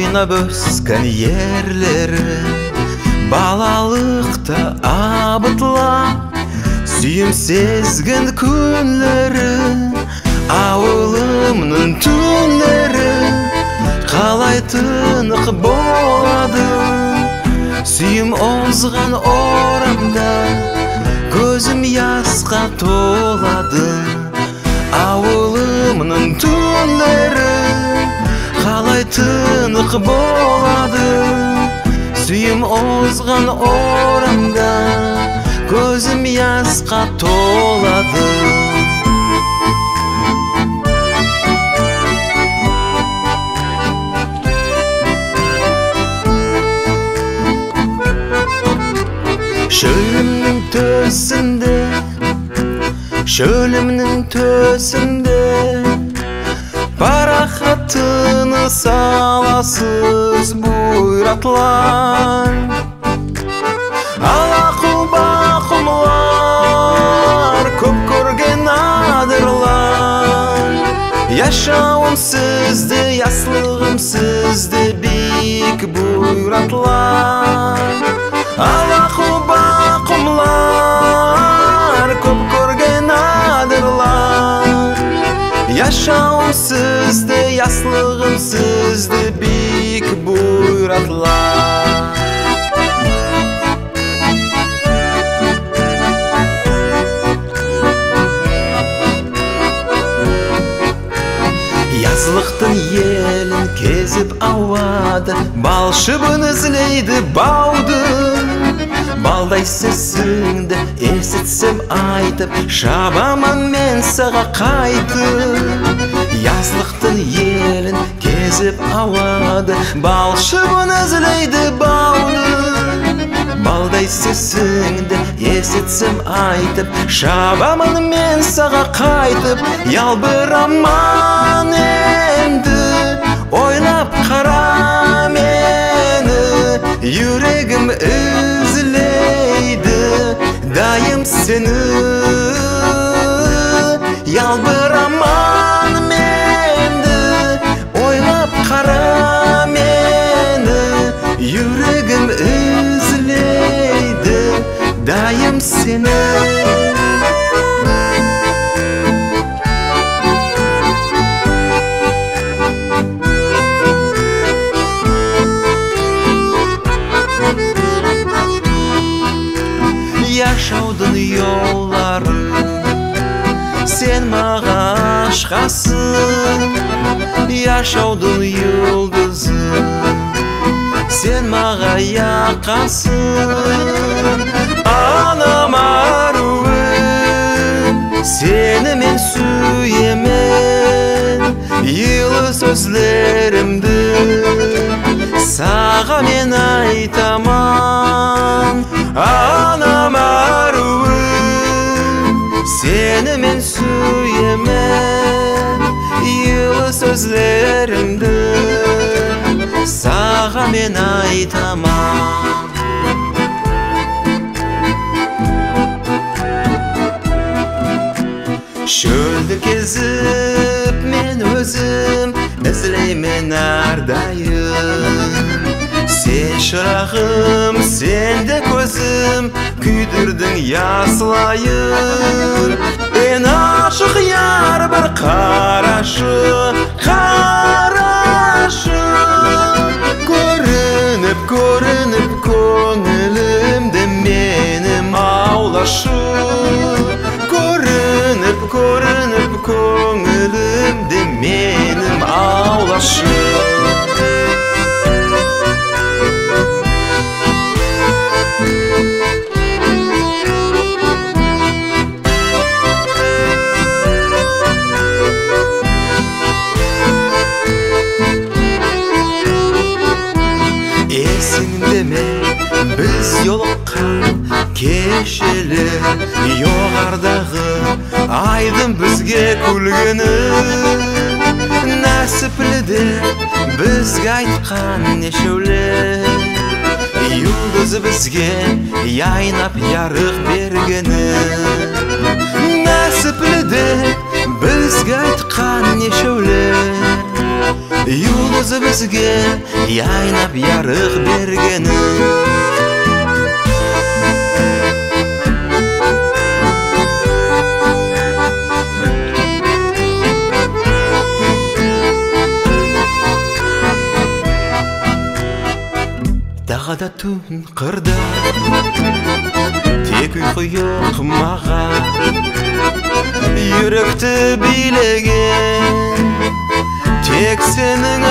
ойнап өскен ерлері, балалықта абытла сүйім сезген күндері, ауылымның түнлері қалай тынық болады. Сүйім озған орамда көзім ясқа толады. Ауылымның түнлері қалай тынық болады. Сүйім озған орамда көзім ясқа толады. Шөлімнің төсінде парақатыны саласыз бұйратылар. Алақұл-бақұлар көп көрген адырлар. Яшауым сізді, яслығым сізді бик бұйратылар. Алақұл-бақұлар көп көрген адырлар. Яшауым сізді, яслығым сізді бик бұйратылар. Yazlıqtың елін кезіп ауады, балшыбын ізлейді бауды. Балдай сізіңді есітсем айтып, шабаман мен саға қайтып. Yazlıqтың елін кезіп ауады, балшыбын ізлейді бауды. Балдай сізіңді есітсем айтып, шабаман мен саға қайтып. Ялбыраман енді ойлап қара мені, жүрегім үзілейді дайым сені. Ялбыраман менді ойлап қара мені, жүрегім үзілейді дайым сені. Yaşaудың yolları sen mağa aşkasın. Yaşaудың yıldızı sen mağa yakasın. Anam aruvim seni men süyemen. Yılı sözlerimdi sağa men aytaman. Anam aruvim seni men süyemen. Yılı sözlerimdi sağa men aytaman. Şölді кезіп мен өзім ізлеймен ардайым. Сен шырағым, сен де көзім, күйдірдің ясылайын. Мен ашық яр бір қарашы, қарашы. Көрініп, көрініп көңілімді менім аулашы. Көрініп, көрініп көңілімді менім аулашы. Есіңде ме біз жолыққан кешелі, жоғардағы айдың бізге күлгені. Нәсіпліде бізге айтқан нешеулі, юлдыз бізге яйнап ярық бергені. Нәсіпліде бізге айтқан нешеулі, Yıldız bizge yaynap yarıq bergeni. Dağda tun qırda tek uyku yok mağa. Yürekti bilegen tek senin